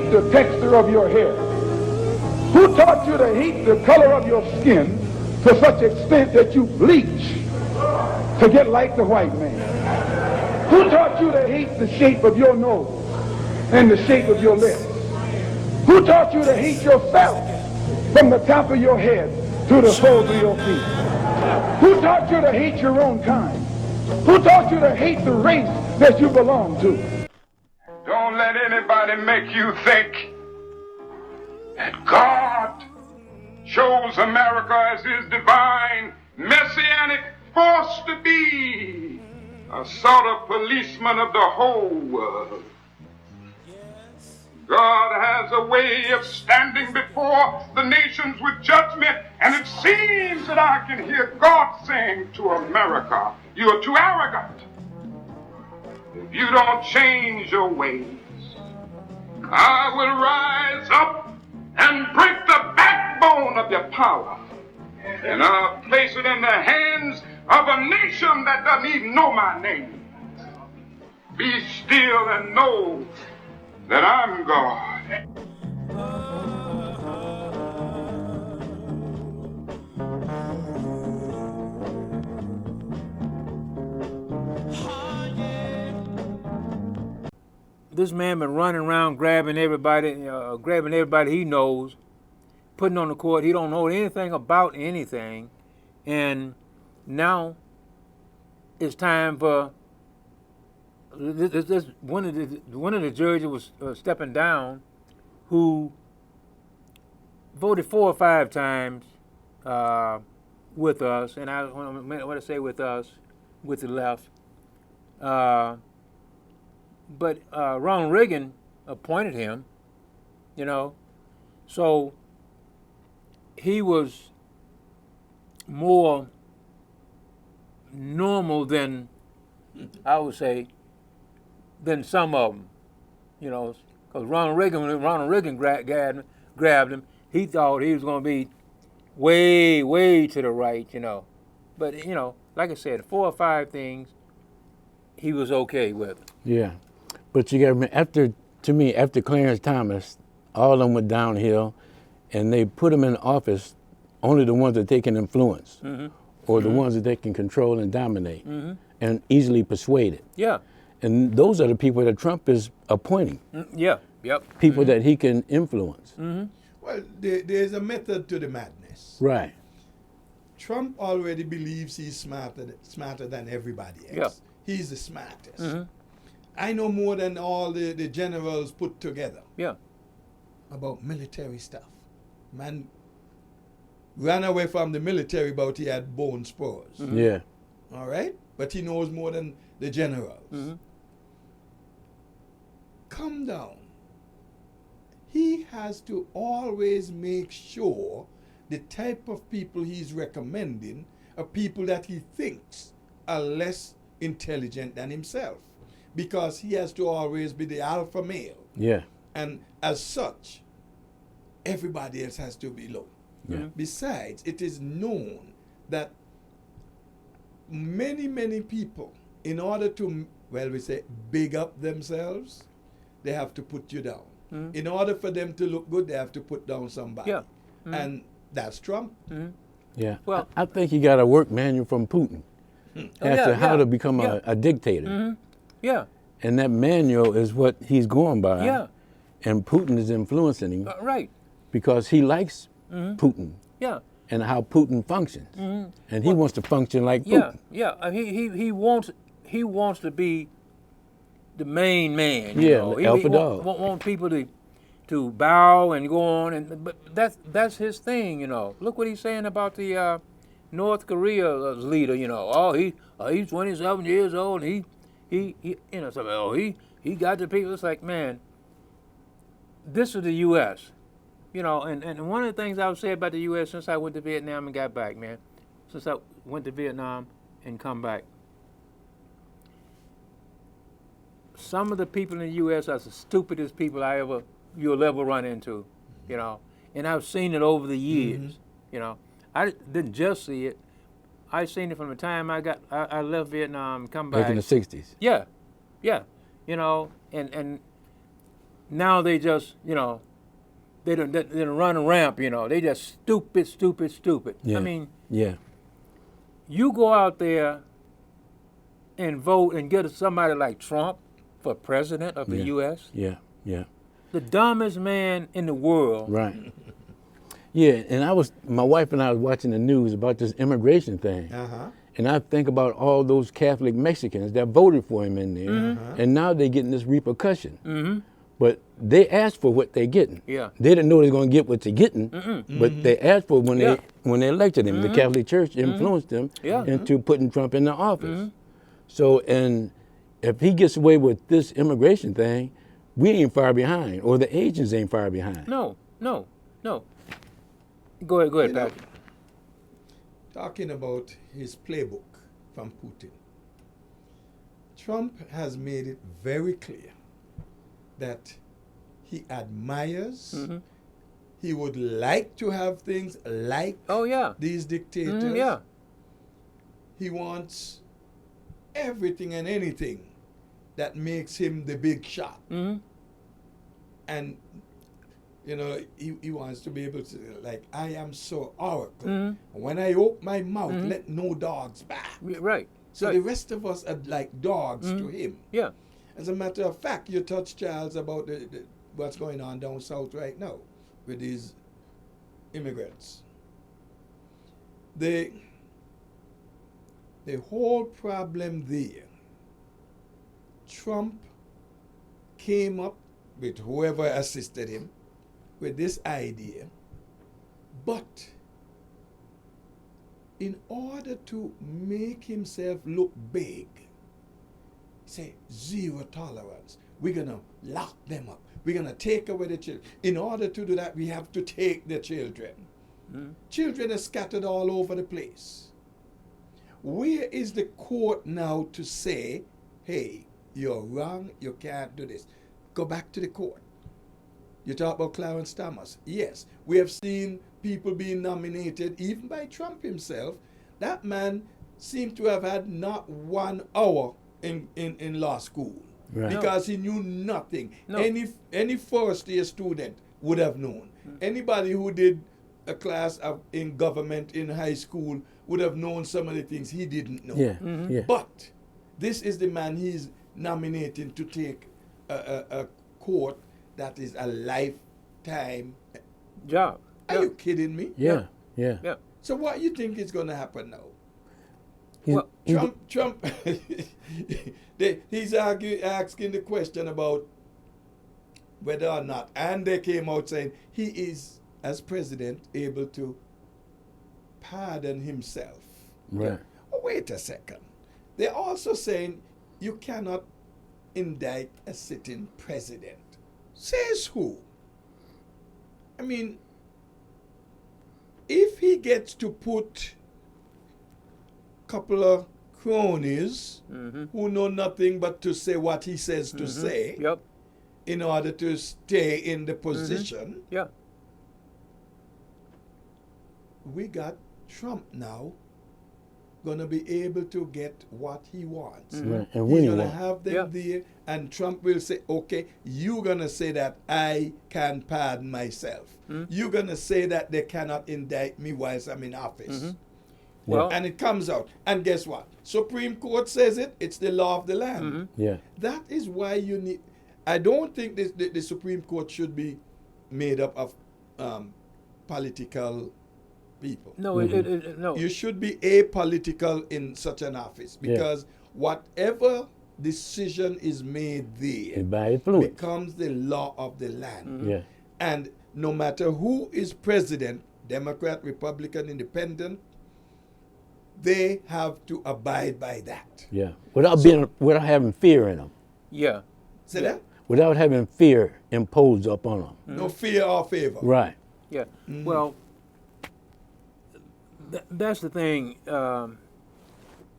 hate the texture of your hair? Who taught you to hate the color of your skin to such extent that you bleach to get like the white man? Who taught you to hate the shape of your nose and the shape of your lips? Who taught you to hate yourself from the top of your head to the soles of your feet? Who taught you to hate your own kind? Who taught you to hate the race that you belong to? Don't let anybody make you think that God chose America as his divine messianic force to be a sort of policeman of the whole world. God has a way of standing before the nations with judgment, and it seems that I can hear God saying to America, you are too arrogant. If you don't change your ways, I will rise up and break the backbone of your power, and I'll place it in the hands of a nation that doesn't even know my name. Be still and know that I'm God. This man been running around grabbing everybody he knows, putting on the court. He don't know anything about anything, and now it's time for this one of the judges was stepping down, who voted 4 or 5 times with us, and I want to say with us, with the left. But Ronald Reagan appointed him, so he was more normal than, I would say, than some of them, because when Ronald Reagan grabbed him, he thought he was going to be way, way to the right, But, like I said, 4 or 5 things he was okay with. Yeah. But you got to remember, after Clarence Thomas, all of them went downhill, and they put them in office, only the ones that they can influence, or the ones that they can control and dominate, and easily persuade. Yeah. And those are the people that Trump is appointing. Yeah, yep. People that he can influence. Well, there's a method to the madness. Right. Trump already believes he's smarter than everybody else. Yeah. He's the smartest. I know more than all the generals put together. Yeah. About military stuff. Man ran away from the military, but he had bone spurs. Yeah. All right? But he knows more than the generals. Come down. He has to always make sure the type of people he's recommending are people that he thinks are less intelligent than himself, because he has to always be the alpha male. Yeah. And as such, everybody else has to be low. Yeah. Besides, it is known that many people, in order to, big up themselves, they have to put you down. In order for them to look good, they have to put down somebody. Yeah. And that's Trump. Yeah. Well, I think he got a work manual from Putin as to how to become a dictator. Yeah. And that manual is what he's going by. Yeah. And Putin is influencing him Right. because he likes Putin Yeah. and how Putin functions. And he wants to function like Putin. Yeah. He wants to be the main man. Alpha dog. Want people to bow and go on, but that's his thing. Look what he's saying about the North Korea leader. He's 27 years old. And he got the people. It's like, man, this is the U.S. And one of the things I would say about the U.S. since I went to Vietnam and got back, man, since I went to Vietnam and come back, some of the people in the U.S. are the stupidest people you'll ever run into, And I've seen it over the years, I didn't just see it. I seen it from the time I left Vietnam and come back. Back in the 60s. Yeah. And now they just, they don't run a ramp, They just stupid, stupid, stupid. Yeah. I mean, Yeah. you go out there and vote and get somebody like Trump for president of the Yeah. U.S., Yeah. Yeah. the dumbest man in the world. Right. Yeah, and my wife and I was watching the news about this immigration thing. Uh-huh. And I think about all those Catholic Mexicans that voted for him in there, and now they're getting this repercussion. Mm-hmm. But they asked for what they're getting. Yeah. They didn't know they're going to get what they're getting, but they asked for it when Yeah. they elected him. The Catholic Church influenced them Yeah. into putting Trump in the office. So, and if he gets away with this immigration thing, we ain't far behind, or the Asians ain't far behind. No. Go ahead, You know, Patrick. talking about his playbook from Putin, Trump has made it very clear that he admires, he would like to have things like Oh, yeah. these dictators. Yeah. He wants everything and anything that makes him the big shot. Mm-hmm. And, he wants to be able to, like, I am so oracle. Mm-hmm. When I open my mouth, let no dogs bark. Right. So right. the rest of us are like dogs to him. Yeah. As a matter of fact, you touched, Charles, about what's going on down south right now with these immigrants. The whole problem there, Trump came up with whoever assisted him with this idea, but in order to make himself look big, say zero tolerance. We're going to lock them up. We're going to take away the children. In order to do that, we have to take the children. Children are scattered all over the place. Where is the court now to say, hey, you're wrong, you can't do this? Go back to the court. You talk about Clarence Thomas. Yes, we have seen people being nominated, even by Trump himself. That man seemed to have had not 1 hour in law school. Right. Because he knew nothing. No. Any first year student would have known. Anybody who did a class in government in high school would have known some of the things he didn't know. Yeah. Yeah. But this is the man he's nominating to take a court that is a lifetime. Job. Are you kidding me? Yeah. Yeah. Yeah. So what you think is going to happen now? Well, Trump, he's asking the question about whether or not, and they came out saying he is, as president, able to pardon himself. Right. Oh, wait a second. They're also saying you cannot indict a sitting president. Says who? I mean, if he gets to put a couple of cronies who know nothing but to say what he says to say Yep. in order to stay in the position, Yeah. we got Trump now going to be able to get what he wants. Right. And when He's he going to wants. have them Yeah. there, and Trump will say, okay, you're going to say that I can pardon myself. You're going to say that they cannot indict me whilst I'm in office. Well, And it comes out. And guess what? Supreme Court says it. It's the law of the land. Yeah. That is why you need... I don't think the Supreme Court should be made up of political people. no, no. You should be apolitical in such an office, because whatever decision is made there And by influence. becomes the law of the land. Yeah. And no matter who is president, Democrat, Republican, Independent, they have to abide by that. Yeah. Without having fear in them. Yeah. See that? Without having fear imposed upon them. No fear or favor. Right. Yeah. Well, that's the thing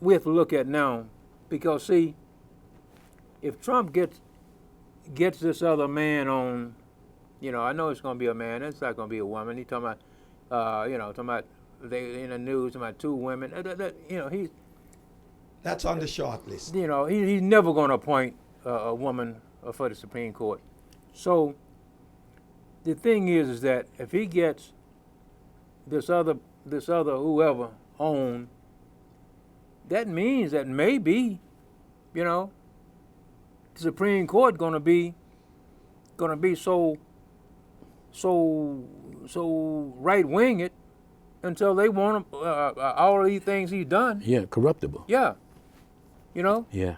we have to look at now, because see, if Trump gets this other man on, I know it's going to be a man. It's not going to be a woman. He's talking about, talking about they in the news about 2 women. He's That's on the short list. he's never going to appoint a woman for the Supreme Court. So the thing is that if he gets this other whoever on, that means that maybe, you know, the Supreme Court gonna be so right winged until they want him, all of these things he's done. Yeah, corruptible. Yeah, you know. Yeah,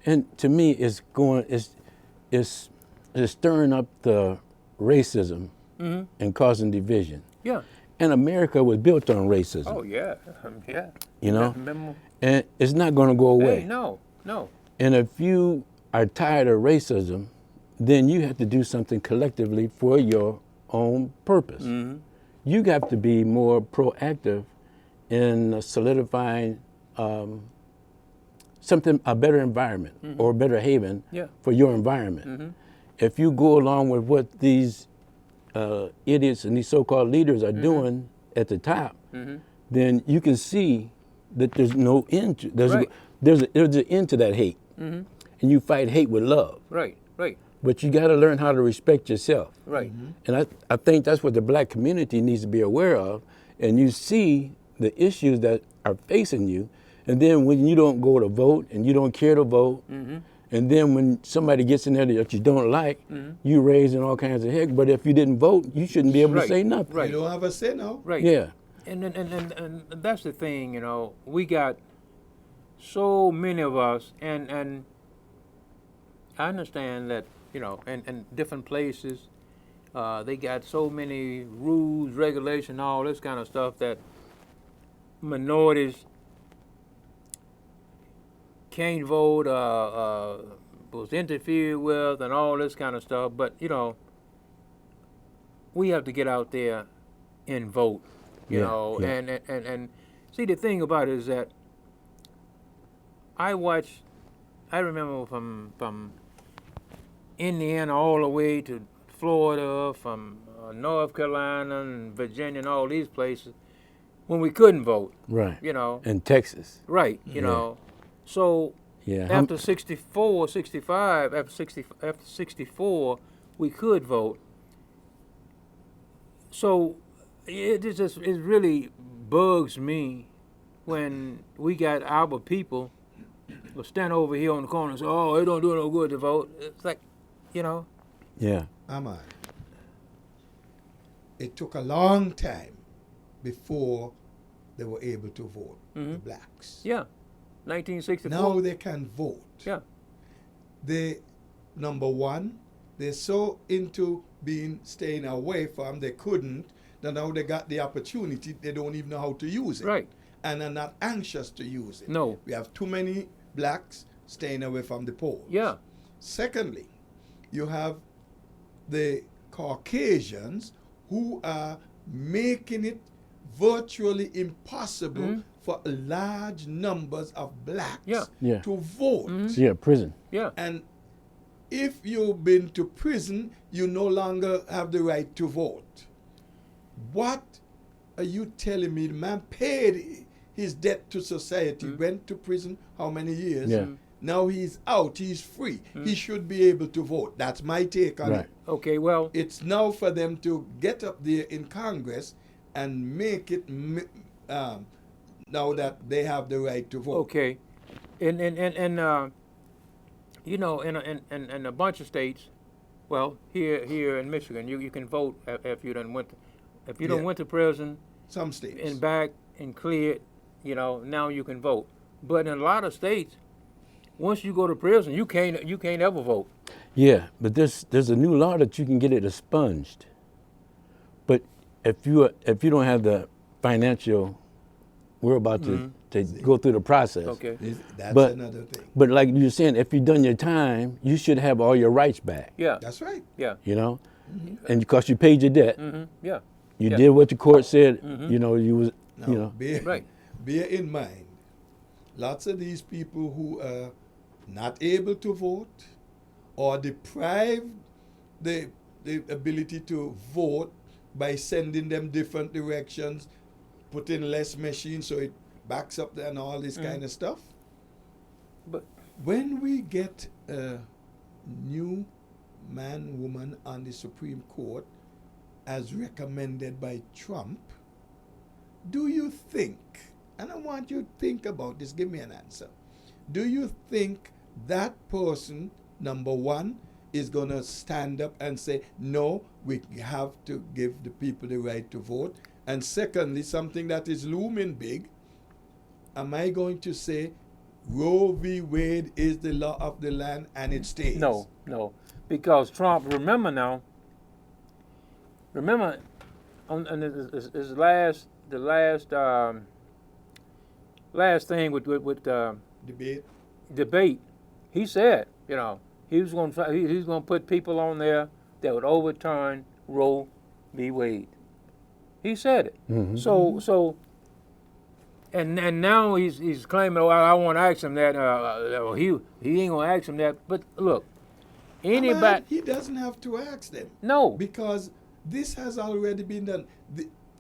and to me, it's stirring up the racism and causing division. Yeah. And America was built on racism. Oh yeah, yeah. You know, Remember? and it's not going to go away. Hey, no. And if you are tired of racism, then you have to do something collectively for your own purpose. Mm-hmm. You have to be more proactive in solidifying a better environment or a better haven Yeah. for your environment. If you go along with what these idiots and these so-called leaders are doing at the top, then you can see that there's no end to Right. there's an end to that hate, and you fight hate with love. Right. But you got to learn how to respect yourself. Right. And I think that's what the black community needs to be aware of. And you see the issues that are facing you. And then when you don't go to vote and you don't care to vote, and then when somebody gets in there that you don't like, you raising all kinds of heck. But if you didn't vote, you shouldn't be able to Right. say nothing. Right. You don't have a say now. Right. Yeah. And that's the thing, you know. We got so many of us, and I understand that, you know, in different places, they got so many rules, regulation, all this kind of stuff that minorities can't vote, was interfered with, and all this kind of stuff. But you know, we have to get out there and vote. You Yeah, know, yeah. and see, the thing about it is that I remember from Indiana all the way to Florida, from North Carolina and Virginia and all these places, when we couldn't vote. Right. You know, And Texas. right? You know, so Yeah. after 64, 65, after 64, we could vote. So it really bugs me when we got our people will stand over here on the corner and say, "Oh, it don't do no good to vote." It's like, you know, Yeah. Aman. It took a long time before they were able to vote, the blacks. yeah, 1964. Now they can vote. Yeah, They, number one, they're so into staying away from, they couldn't, that now they got the opportunity, they don't even know how to use it. right. And are not anxious to use it. No. We have too many blacks staying away from the polls. Yeah, Secondly, you have the Caucasians who are making it virtually impossible for large numbers of blacks Yeah. Yeah. to vote. Yeah, prison. yeah, And if you've been to prison, you no longer have the right to vote. What are you telling me? The man paid his debt to society, went to prison how many years? Yeah. Now he's out, he's free. He should be able to vote. That's my take on Right. it. okay, well, It's now for them to get up there in Congress and make it now that they have the right to vote. okay, and you know, in a bunch of states, well, here in Michigan, you can vote if you done went to prison Some states. and back and cleared, you know, now you can vote. But in a lot of states, once you go to prison, you can't ever vote. Yeah, but there's a new law that you can get it expunged. But if you don't have the financial, we're about to go through the process. Okay. That's But- another thing. But like you're saying, if you've done your time, you should have all your rights back. Yeah. That's right. Yeah. You know, and because you paid your debt, Yeah. you Yeah. did what the court said. You know, you was, Now, you know, Right. bear in mind, lots of these people who are not able to vote or deprived the ability to vote by sending them different directions, putting less machines so it backs up and all this kind of stuff. But When we get a new man, woman on the Supreme Court as recommended by Trump, do you think, and I want you to think about this, give me an answer. Do you think that person, number one, is going to stand up and say, no, we have to give the people the right to vote? And secondly, something that is looming big, am I going to say Roe v. Wade is the law of the land and it stays? No, no, because Trump. Remember, on his last thing with debate, he said, he was going to put people on there that would overturn Roe v. Wade. He said it. Mm-hmm. So. And now he's claiming, oh, I want to ask him that. He ain't gonna ask him that. But look, anybody, he doesn't have to ask them. No, because this has already been done.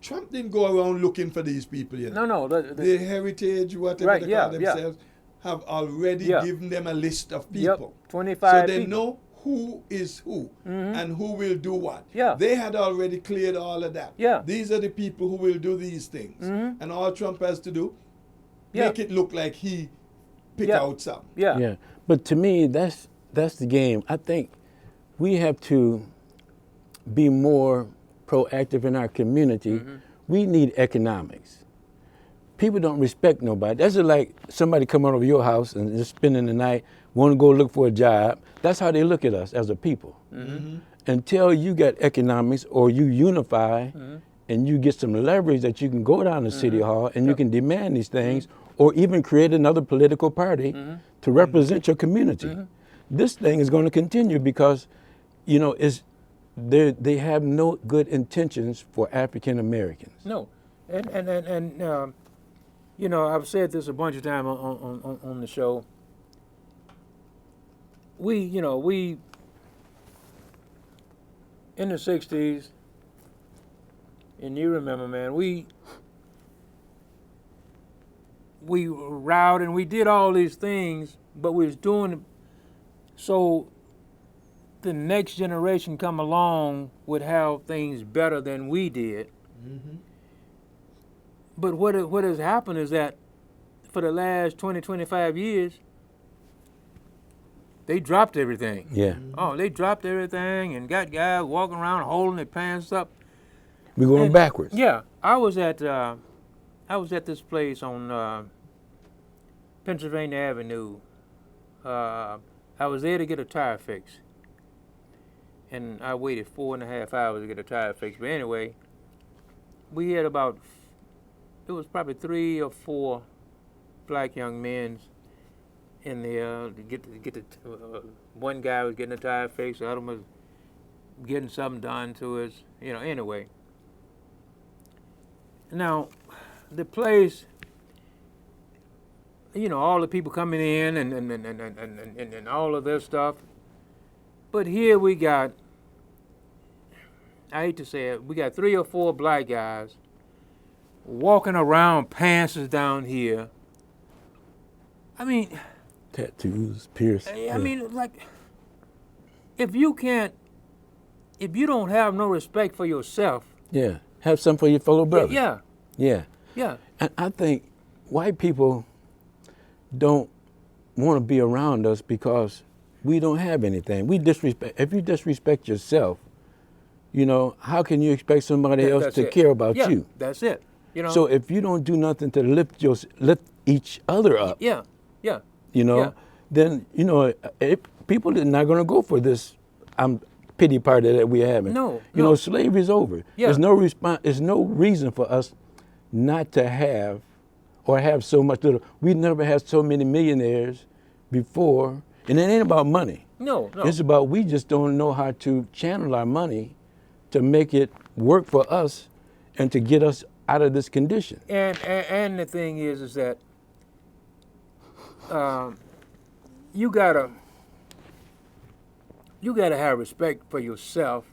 Trump didn't go around looking for these people. No. The Heritage, whatever right, they call themselves, have already given them a list of people. Yep, 25 So they people. know who is who and who will do what. Yeah. They had already cleared all of that. Yeah. These are the people who will do these things. And all Trump has to do, make it look like he picked out some. Yeah. Yeah, but to me, that's the game. I think we have to be more proactive in our community. We need economics. People don't respect nobody. That's just like somebody coming over your house and just spending the night, want to go look for a job. That's how they look at us as a people. Until you get economics or you unify and you get some leverage that you can go down to City Hall and you can demand these things or even create another political party to represent your community. This thing is going to continue because, they have no good intentions for African Americans. No, and I've said this a bunch of times on the show. We in the 60s, and you remember, man, we rowed and we did all these things, but we was doing it so the next generation come along would have things better than we did. But what has happened is that for the last 20, 25 years, they dropped everything. Yeah. Oh, they dropped everything and got guys walking around holding their pants up. We're going backwards. Yeah, I was at this place on Pennsylvania Avenue. I was there to get a tire fix, and I waited 4.5 hours to get a tire fix. But anyway, we had it was probably 3 or 4 black young men in there to get the one guy was getting a tire fix, the other one was getting something done to us. Anyway. Now, the place, all the people coming in and all of this stuff. But here we got, I hate to say it, we got 3 or 4 black guys walking around, pants is down here. I mean, tattoos, pierced. I mean, like, if you don't have no respect for yourself. Yeah, have some for your fellow brother. Yeah. And I think white people don't want to be around us because we don't have anything. If you disrespect yourself, how can you expect somebody else to care about you? That's it. So if you don't do nothing to lift each other up, then people are not going to go for this pity party that we're having. No. Slavery's over. Yeah. There's no reason for us not to have or have so much little. We never had so many millionaires before, and it ain't about money. No. It's about we just don't know how to channel our money to make it work for us and to get us out of this condition. And the thing is that you gotta have respect for yourself.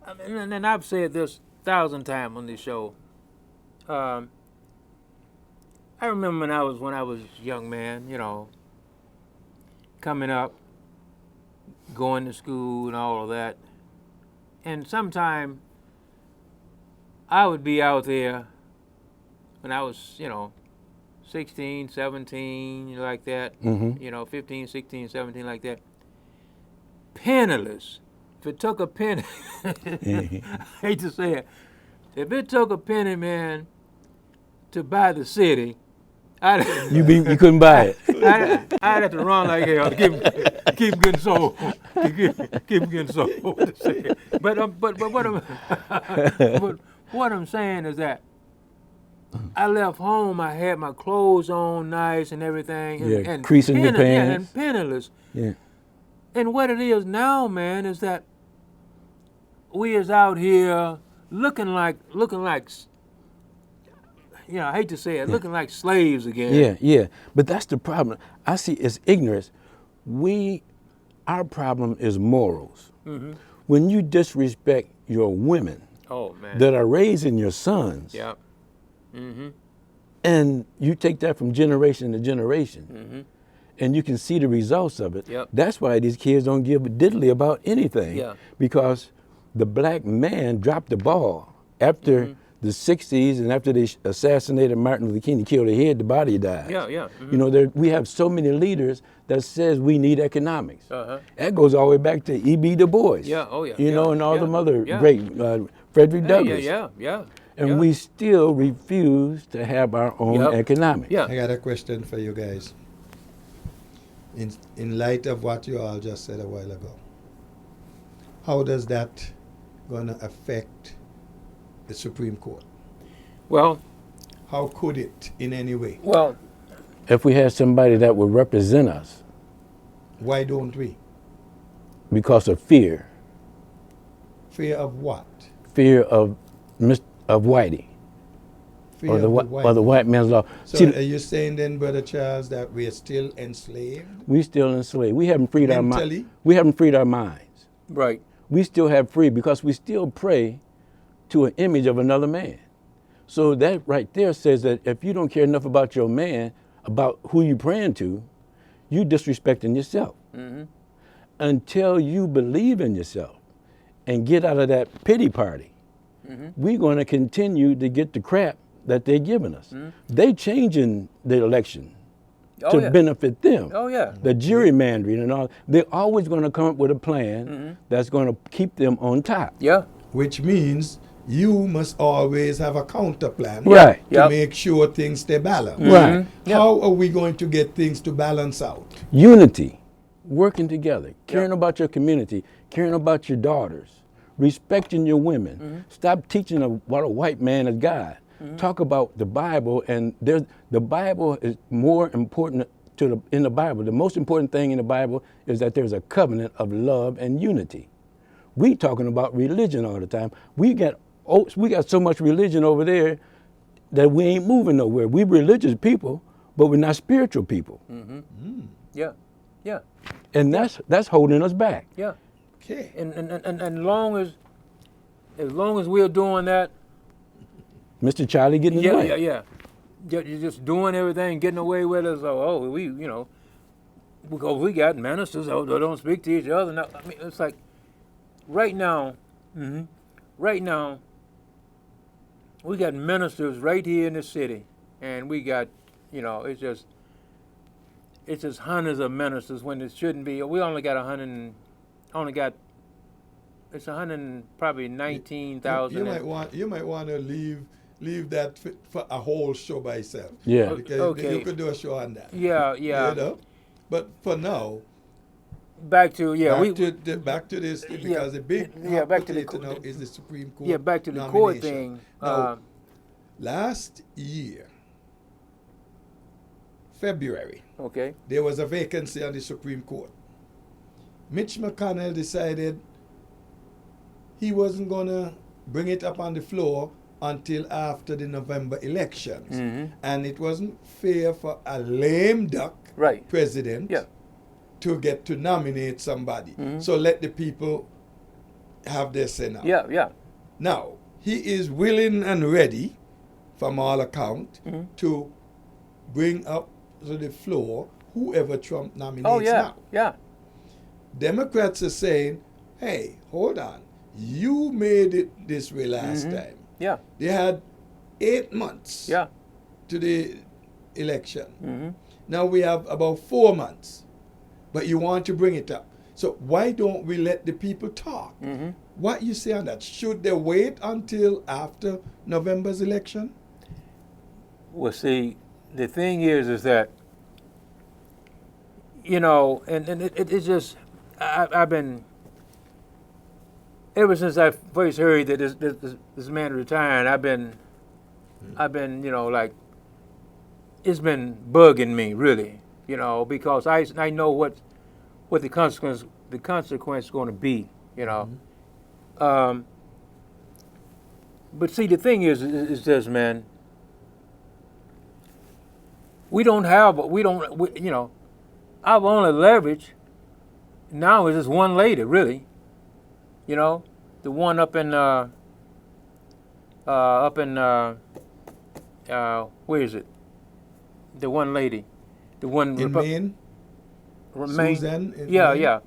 I mean, and I've said this 1,000 times on this show. I remember when I was a young man, coming up, going to school and all of that. And sometime I would be out there when I was, 16, 17, like that, Mm-hmm. 15, 16, 17, like that, penniless. If it took a penny, I hate to say it, if it took a penny, man, to buy the city, You couldn't buy it. I'd have to run like hell to keep getting sold. Keep getting sold. But what I'm saying is that I left home. I had my clothes on nice and everything. And creasing your pants. and penniless. Yeah. And what it is now, man, is that we is out here looking like I hate to say it, looking like slaves again. Yeah. But that's the problem. I see it's ignorance. Our problem is morals. Mm-hmm. When you disrespect your women Oh man. that are raising your sons, Yeah. Mm-hmm. and you take that from generation to generation, Mm-hmm. and you can see the results of it. Yep. That's why these kids don't give a diddly about anything. Yeah. Because the black man dropped the ball after the 60s, and after they assassinated Martin Luther King, he killed his head, the body died. Yeah. Mm-hmm. We have so many leaders that says we need economics. Uh-huh. That goes all the way back to E.B. Du Bois. Yeah, oh yeah. And all them other yeah. great, Frederick Douglass. Yeah. And we still refuse to have our own Yep. economics. Yeah. I got a question for you guys. In light of what you all just said a while ago, how does that gonna affect the Supreme Court? Well, How could it in any way? If we had somebody that would represent us Why don't we? because of fear Fear of what? fear of Whitey Fear or of the white. white man's law. So See, are you saying then, Brother Charles, that we are still enslaved? we still enslaved. We haven't freed our Mentally? minds. We haven't freed our minds. right. We still have free because we still pray to an image of another man. So that right there says that if you don't care enough about your man, about who you praying to, you disrespecting yourself. Mm-hmm. Until you believe in yourself and get out of that pity party, we're going to continue to get the crap that they're giving us. They changing the election Oh, to yeah. benefit them. Oh yeah. The gerrymandering and all, they're always going to come up with a plan that's going to keep them on top. Yeah. Which means you must always have a counter plan Right. to Yep. make sure things stay balanced. Right. How are we going to get things to balance out? Unity, working together, caring about your community, caring about your daughters, respecting your women. Stop teaching what a white man is God. Talk about the Bible, and the Bible is more important in the Bible. The most important thing in the Bible is that there's a covenant of love and unity. We talking about religion all the time. We got so much religion over there that we ain't moving nowhere. We religious people, but we're not spiritual people. Yeah. Yeah. And that's holding us back. Yeah. Okay. And as long as we're doing that, Mr. Charlie getting his way. yeah. You're just doing everything, getting away with it. So, because we got ministers that don't speak to each other. Now, I mean, it's like right now, we got ministers right here in the city, and we got, it's just hundreds of ministers when it shouldn't be. We only got it's 119,000. You might want to leave that for a whole show by itself. Yeah. Because Okay. you could do a show on that. Yeah. You know? But for now, Back to back to this because the big back to the potato now is the Supreme Court. Yeah, back to the court nomination. thing. Now, last year, February, Okay. there was a vacancy on the Supreme Court. Mitch McConnell decided he wasn't going to bring it up on the floor until after the November elections. And it wasn't fair for a lame duck Right. president Yeah. to get to nominate somebody. So let the people have their say now. Yeah. Now, he is willing and ready, from all account, to bring up to the floor whoever Trump nominates Oh yeah. now. Yeah. Democrats are saying, hey, hold on. You made it this way last time. Yeah. They had 8 months Yeah. to the election. Now we have about 4 months. But you want to bring it up. So why don't we let the people talk? What you say on that? Should they wait until after November's election? Well, see, the thing is that, you know, and it's just, I've been, ever since I first heard that this man retiring, I've been, you know, like, it's been bugging me, really, you know, because I know what the consequence is going to be, you know. But see, the thing is this, man. We don't, you know, our only leverage now is this one lady, really. You know, the one up in where is it? The one lady, the one In Maine? Susan? In Yeah, Maine? yeah.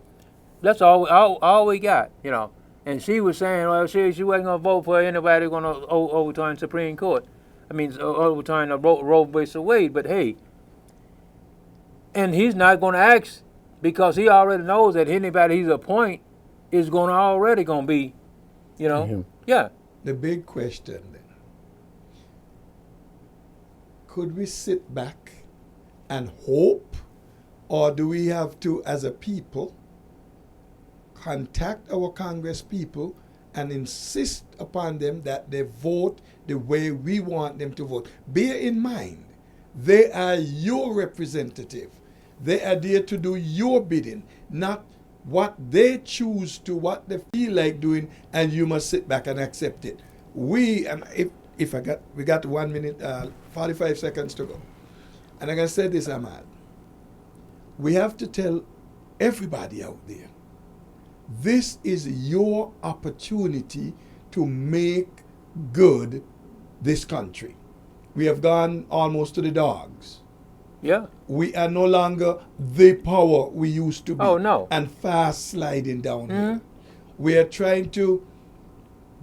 That's all we got, you know. And she was saying, well, she wasn't going to vote for anybody going to overturn Supreme Court. I mean, overturn Roe v. Wade. But hey, and he's not going to ask because he already knows that anybody he's appoint is already going to be, you know, yeah. The big question then, could we sit back and hope, or do we have to, as a people, contact our Congress people and insist upon them that they vote the way we want them to vote? Bear in mind, they are your representative. They are there to do your bidding, not what they choose to, what they feel like doing, and you must sit back and accept it. We, and we got 1 minute, 45 seconds to go. And I'm going to say this, Ahmad. We have to tell everybody out there, this is your opportunity to make good this country. We have gone almost to the dogs. Yeah. We are no longer the power we used to be. Oh, no. And fast sliding downhill. We are trying to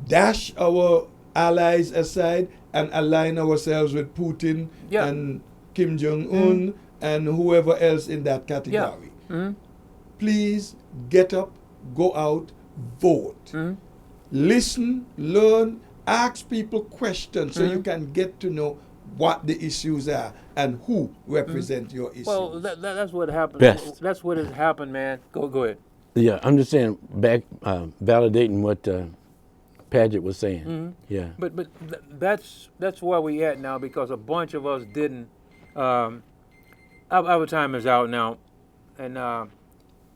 dash our allies aside and align ourselves with Putin and Kim Jong-un and whoever else in that category. Please get up, go out, vote. Listen, learn, ask people questions so you can get to know what the issues are and who represent your issues. Well, that's what happened. Best. That's what has happened, man. Go ahead. Yeah, I'm just saying, validating what Padgett was saying. Yeah. But that's where we at now because a bunch of us didn't. Our time is out now, and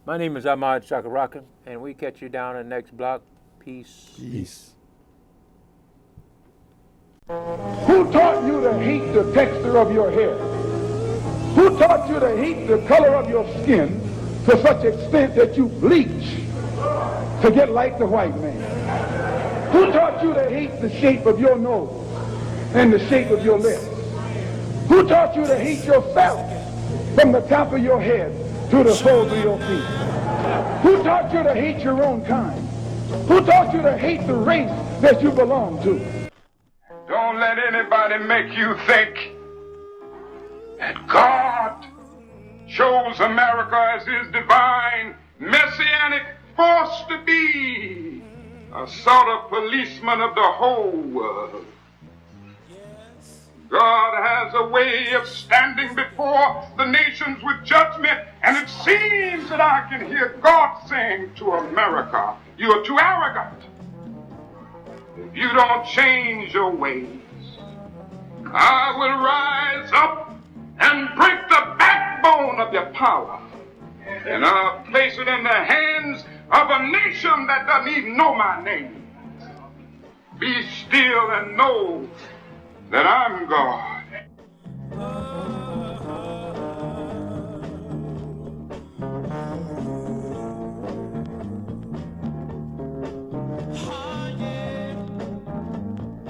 my name is Ahmad Shakaraka, and we catch you down in the next block. Peace. Peace. Who taught you to hate the texture of your hair? Who taught you to hate the color of your skin to such extent that you bleach to get like the white man? Who taught you to hate the shape of your nose and the shape of your lips? Who taught you to hate yourself from the top of your head to the soles of your feet? Who taught you to hate your own kind? Who taught you to hate the race that you belong to? Don't let anybody make you think that God chose America as his divine, messianic force to be a sort of policeman of the whole world. God has a way of standing before the nations with judgment, and it seems that I can hear God saying to America, you are too arrogant. If you don't change your ways, I will rise up and break the backbone of your power, and I'll place it in the hands of a nation that doesn't even know my name. Be still and know that I'm God.